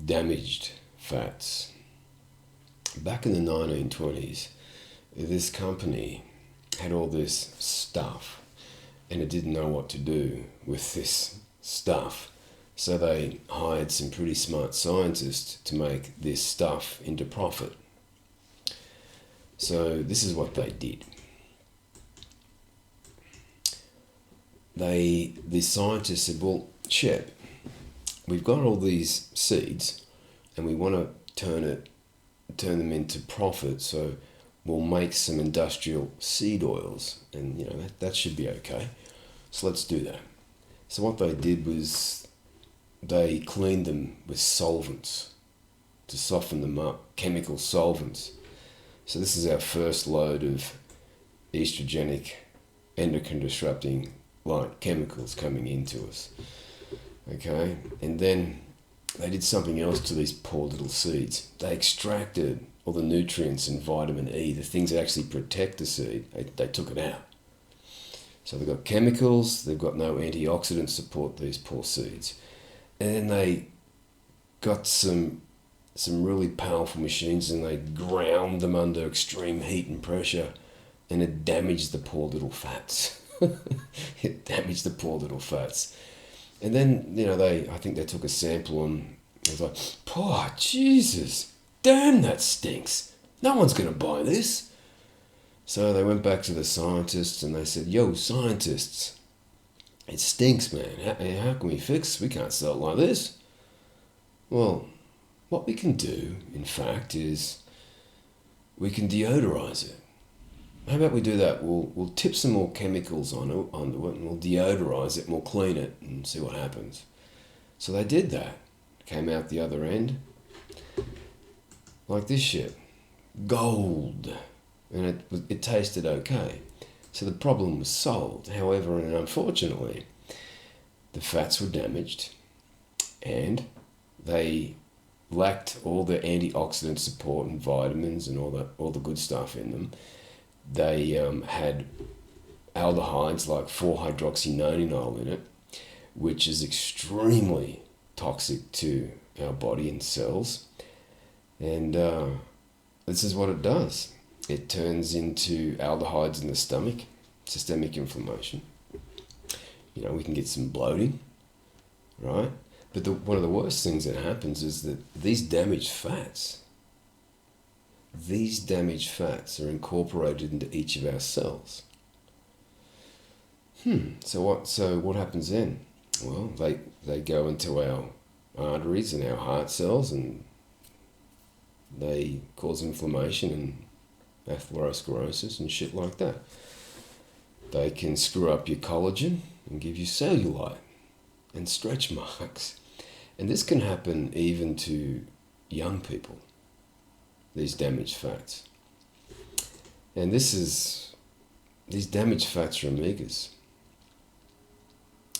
damaged fats. Back in the 1920s, this company had all this stuff and it didn't know what to do with this stuff. So they hired some pretty smart scientists to make this stuff into profit. So this is what they did. The scientists said, well, Shep, we've got all these seeds and we want to turn them into profit, so we'll make some industrial seed oils, and that should be okay. So let's do that. So what they did was they cleaned them with solvents to soften them up, chemical solvents. So this is our first load of estrogenic, endocrine disrupting like chemicals coming into us. Okay, and then they did something else to these poor little seeds. They extracted all the nutrients and vitamin E, the things that actually protect the seed. They took it out. So they've got chemicals, they've got no antioxidant support, these poor seeds. And then they got some really powerful machines and they ground them under extreme heat and pressure, and it damaged the poor little fats. It damaged the poor little fats. And then, I think they took a sample and it was like, oh, Jesus, damn, that stinks. No one's going to buy this. So they went back to the scientists and they said, yo, scientists, it stinks, man. How can we fix it? We can't sell it like this. Well, what we can do, in fact, is we can deodorize it. How about we do that? We'll tip some more chemicals onto it and we'll deodorize it and we'll clean it and see what happens. So they did that. Came out the other end like this shit. Gold. And it tasted okay. So the problem was solved. However, and unfortunately, the fats were damaged and they lacked all the antioxidant support and vitamins and all the good stuff in them. They had aldehydes like 4-hydroxynonenal in it, which is extremely toxic to our body and cells. And this is what it does. It turns into aldehydes in the stomach, systemic inflammation. We can get some bloating, right? But one of the worst things that happens is that these damaged fats are incorporated into each of our cells. So what happens then? Well, they go into our arteries and our heart cells and they cause inflammation and atherosclerosis and shit like that. They can screw up your collagen and give you cellulite and stretch marks. And this can happen even to young people, these damaged fats. And these damaged fats are omegas.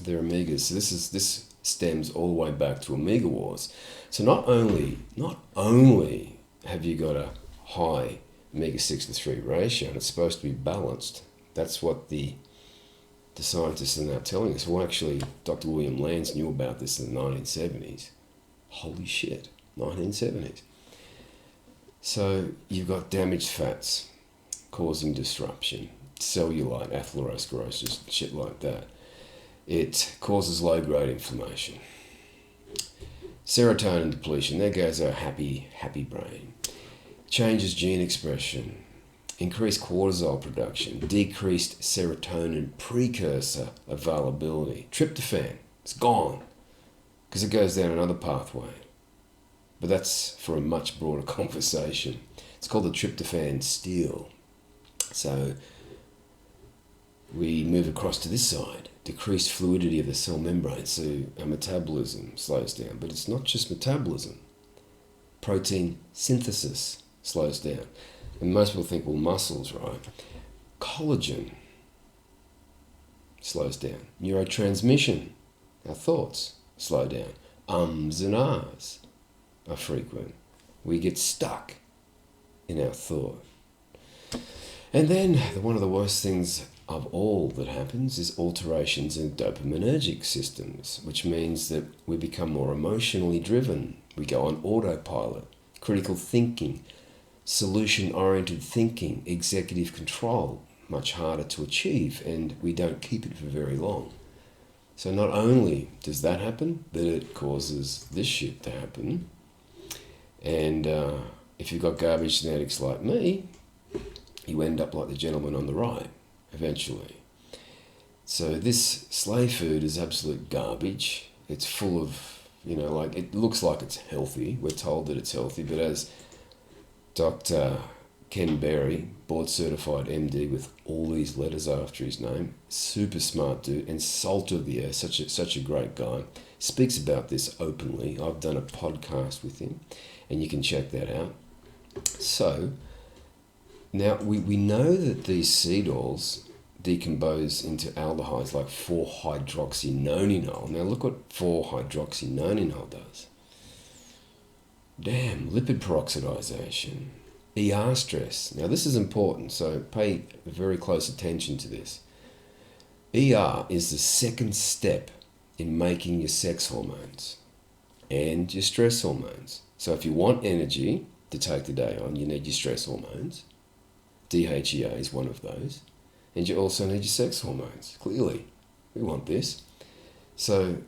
They're omegas. So this stems all the way back to omega wars. So not only have you got a high omega-6 to 3 ratio, and it's supposed to be balanced. That's what the scientists are now telling us. Well, actually, Dr. William Lanz knew about this in the 1970s. Holy shit, 1970s. So you've got damaged fats causing disruption, cellulite, atherosclerosis, shit like that. It causes low-grade inflammation. Serotonin depletion, there goes our happy brain. Changes gene expression, increased cortisol production, decreased serotonin precursor availability. Tryptophan, it's gone because it goes down another pathway. But that's for a much broader conversation. It's called the tryptophan steal. So we move across to this side. Decreased fluidity of the cell membrane, so our metabolism slows down. But it's not just metabolism. Protein synthesis slows down. And most people think, well, muscles, right? Collagen slows down. Neurotransmission, our thoughts, slow down. Ums and ahs are frequent. We get stuck in our thought. And then one of the worst things of all that happens is alterations in dopaminergic systems, which means that we become more emotionally driven We go on autopilot, critical thinking, solution-oriented thinking, executive control, much harder to achieve, and we don't keep it for very long. So not only does that happen, but it causes this shit to happen. And if you've got garbage genetics like me, you end up like the gentleman on the right, eventually. So this slave food is absolute garbage. It's full of, like, it looks like it's healthy. We're told that it's healthy, but as Dr. Ken Berry, board certified MD with all these letters after his name, super smart dude and salt of the earth, such a great guy, speaks about this openly. I've done a podcast with him, and you can check that out. So now we know that these seed oils decompose into aldehydes like 4-hydroxynonenal. Now look what 4-hydroxynonenal does. Damn, lipid peroxidization, ER stress. Now this is important, so pay very close attention to this. ER is the second step in making your sex hormones and your stress hormones. So if you want energy to take the day on, you need your stress hormones. DHEA is one of those. And you also need your sex hormones. Clearly, we want this. So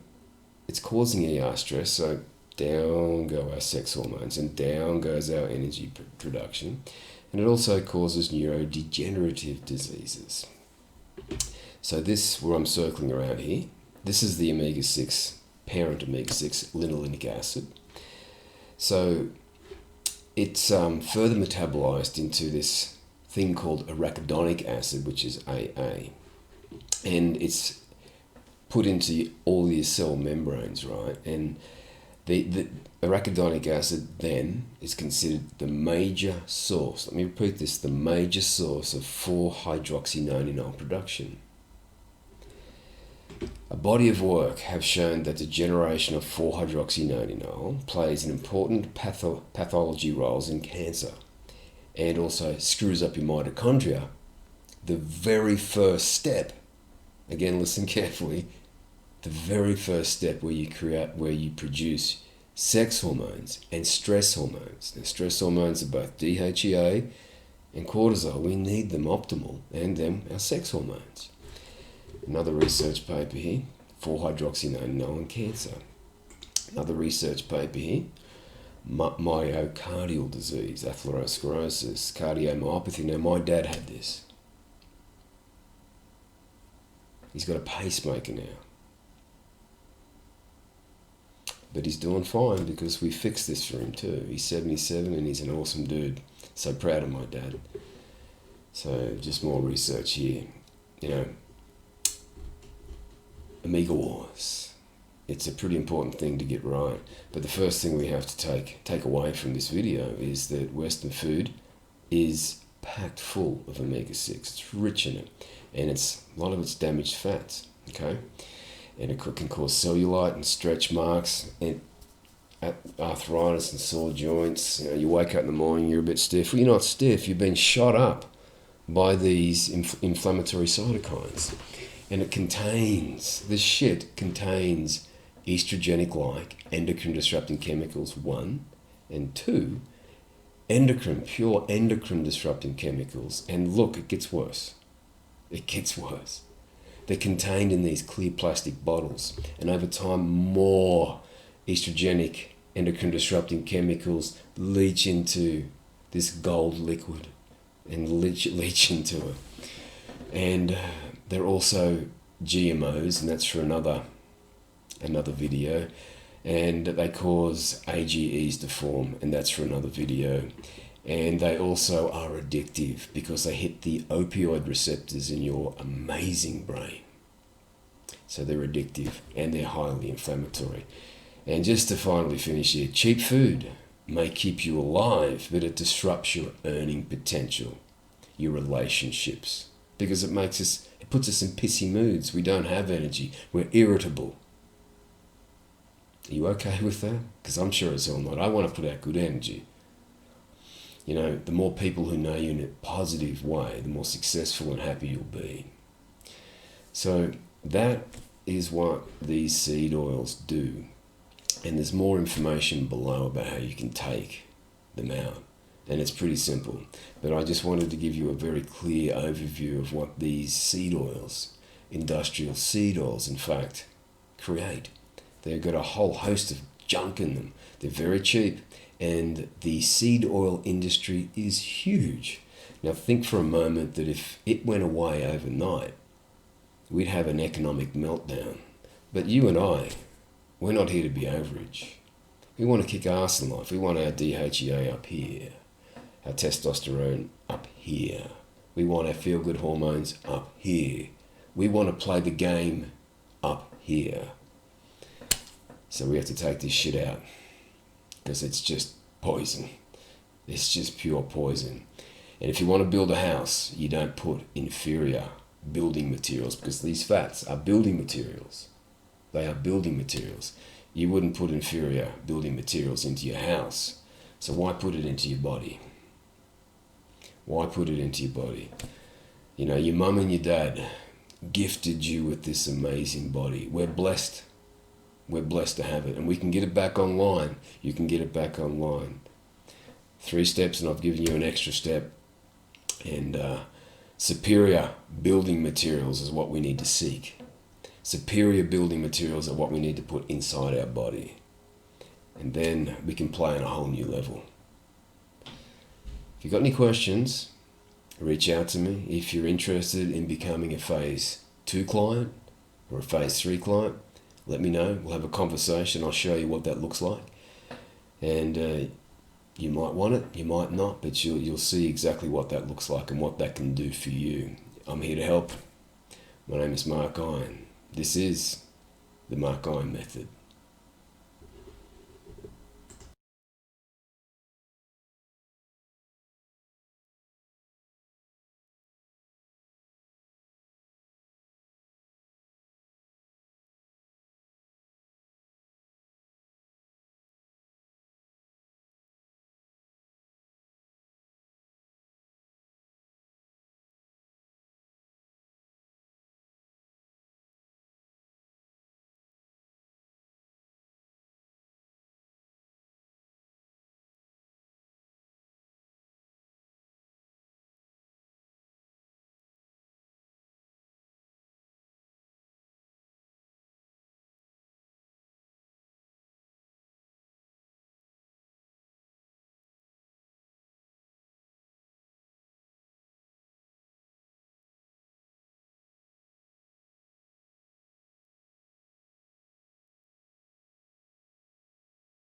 it's causing ER stress, so down go our sex hormones and down goes our energy production. And it also causes neurodegenerative diseases. So this, where I'm circling around here, this is the omega-6, parent omega-6, linolenic acid. So it's further metabolized into this thing called arachidonic acid, which is AA. And it's put into all your cell membranes, right? And the arachidonic acid then is considered the major source, let me repeat this, the major source of 4-hydroxynonenal production. A body of work have shown that the generation of 4-hydroxynonenal plays an important pathology roles in cancer and also screws up your mitochondria. The very first step, again listen carefully, the very first step where you produce sex hormones and stress hormones. Now, stress hormones are both DHEA and cortisol. We need them optimal, and then our sex hormones. Another research paper here, 4-hydroxynonenal and cancer. Another research paper here, myocardial disease, atherosclerosis, cardiomyopathy. Now, my dad had this. He's got a pacemaker now. But he's doing fine because we fixed this for him too. He's 77 and he's an awesome dude. So proud of my dad. So just more research here. Omega wars. It's a pretty important thing to get right. But the first thing we have to take away from this video is that Western food is packed full of omega-6. It's rich in it. And a lot of it's damaged fats. Okay? And it can cause cellulite and stretch marks and arthritis and sore joints. You wake up in the morning, you're a bit stiff. Well, you're not stiff. You've been shot up by these inflammatory cytokines. And this shit contains estrogenic-like endocrine disrupting chemicals, 1, and 2, pure endocrine disrupting chemicals. And look, it gets worse. It gets worse. They're contained in these clear plastic bottles, and over time more estrogenic endocrine disrupting chemicals leach into this gold liquid and leach into it. And they're also GMOs, and that's for another video, and they cause AGEs to form, and that's for another video. And they also are addictive because they hit the opioid receptors in your amazing brain. So they're addictive and they're highly inflammatory. And just to finally finish here, cheap food may keep you alive, but it disrupts your earning potential, your relationships, because it puts us in pissy moods. We don't have energy. We're irritable. Are you okay with that? Because I'm sure as hell not. I want to put out good energy. The more people who know you in a positive way, the more successful and happy you'll be. So that is what these seed oils do. And there's more information below about how you can take them out. And it's pretty simple. But I just wanted to give you a very clear overview of what these seed oils, industrial seed oils, in fact, create. They've got a whole host of junk in them. They're very cheap. And the seed oil industry is huge. Now think for a moment that if it went away overnight, we'd have an economic meltdown. But you and I, we're not here to be average. We want to kick ass in life. We want our DHEA up here, our testosterone up here. We want our feel-good hormones up here. We want to play the game up here. So we have to take this shit out because it's just poison. It's just pure poison. And if you want to build a house, you don't put inferior building materials, because these fats are building materials. They are building materials. You wouldn't put inferior building materials into your house. So why put it into your body? Why put it into your body? You know, your mum and your dad gifted you with this amazing body. We're blessed. We're blessed to have it. And we can get it back online. You can get it back online. 3 steps, and I've given you an extra step. And superior building materials is what we need to seek. Superior building materials are what we need to put inside our body. And then we can play on a whole new level. If you've got any questions, reach out to me. If you're interested in becoming a phase 2 client or a phase 3 client, let me know. We'll have a conversation. I'll show you what that looks like. And you might want it, you might not, but you'll see exactly what that looks like and what that can do for you. I'm here to help. My name is Mark Iron. This is the Mark Iron Method.